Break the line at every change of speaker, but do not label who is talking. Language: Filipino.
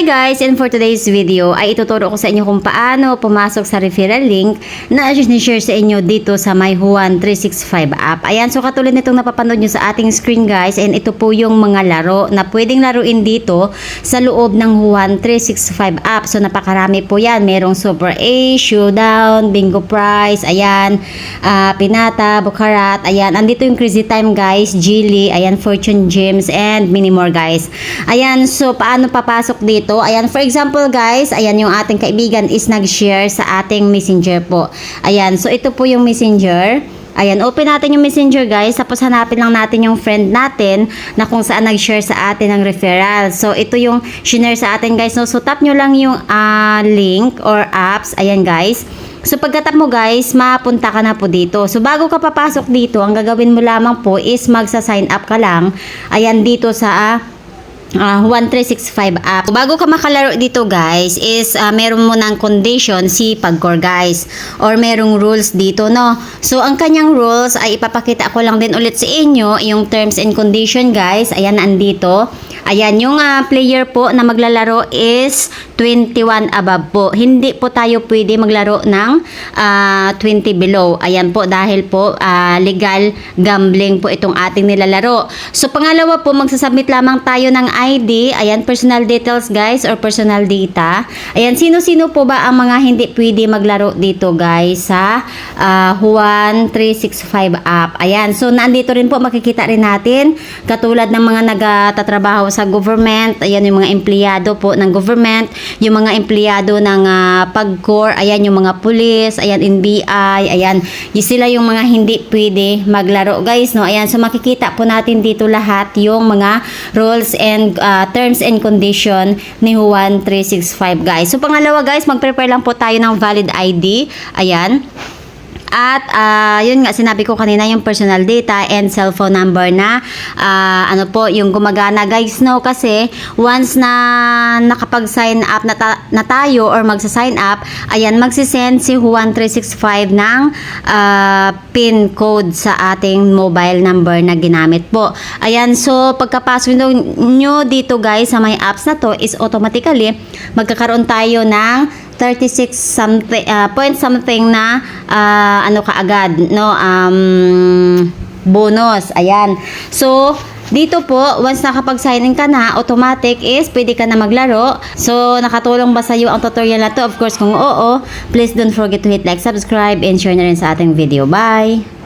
guys, and for today's video ay ituturo ko sa inyo kung paano pumasok sa referral link na i-share sa inyo dito sa My Juan 365 app. Ayan, so katulad nitong napapanood nyo sa ating screen guys, and ito po yung mga laro na pwedeng laruin dito sa loob ng Juan 365 app. So napakarami po yan. Merong Super A, Showdown, Bingo Prize, ayan, Pinata, Bukarat, ayan. Andito yung Crazy Time guys, Gili, ayan, Fortune Gems, and many more guys. Ayan, so paano papasok dito? Ayan, for example guys, ayan yung ating kaibigan is nag-share sa ating messenger po. Ayan, so ito po yung messenger. Ayan, open natin yung messenger guys, tapos hanapin lang natin yung friend natin na kung saan nag-share sa atin ng referral. So ito yung shinare sa atin guys, no? So tap nyo lang yung link or apps, ayan guys. So pagkatap mo guys, mapunta ka na po dito. So bago ka papasok dito, ang gagawin mo lamang po is magsa-sign up ka lang. Ayan, dito sa Juan 365 app. Bago ka makalaro dito guys is meron mo ng condition si Pagcor guys, or merong rules dito, no? So ang kanyang rules ay ipapakita ko lang din ulit sa inyo yung terms and condition guys. Ayan, andito. Ayan, yung player po na maglalaro is 21 above po. Hindi po tayo pwede maglaro ng 20 below. Ayan po, dahil po legal gambling po itong ating nilalaro. So pangalawa po, magsasubmit lamang tayo ng ID. Ayan, personal details guys, or personal data. Ayan, sino-sino po ba ang mga hindi pwede maglaro dito guys sa Juan 365 app. Ayan, so nandito rin po makikita rin natin katulad ng mga nagtatrabaho sa government. Ayan, yung mga empleyado po ng government, yung mga empleyado ng Pagcor, ayan, yung mga pulis, ayan, NBI, ayan, sila yung mga hindi pwede maglaro guys, no? Ayan, so makikita po natin dito lahat yung mga rules and terms and condition ni Juan 365 guys. So pangalawa guys, mag-prepare lang po tayo ng valid ID. Ayan. At yun nga, sinabi ko kanina yung personal data and cellphone number na ano po yung gumagana guys, no? Kasi once na nakapag-sign up na tayo or magsa-sign up, ayan, magsisend si Juan 365 ng PIN code sa ating mobile number na ginamit po. Ayan, so pagkapasok nyo dito guys sa may apps na to is automatically magkakaroon tayo ng 36 something point something na ano kaagad, no, bonus. Ayan, so dito po once nakapag-sign in ka na, automatic is pwede ka na maglaro. So nakatulong ba sa iyo ang tutorial na to? Of course kung oo, please don't forget to hit like, subscribe, and share na rin sa ating video. Bye.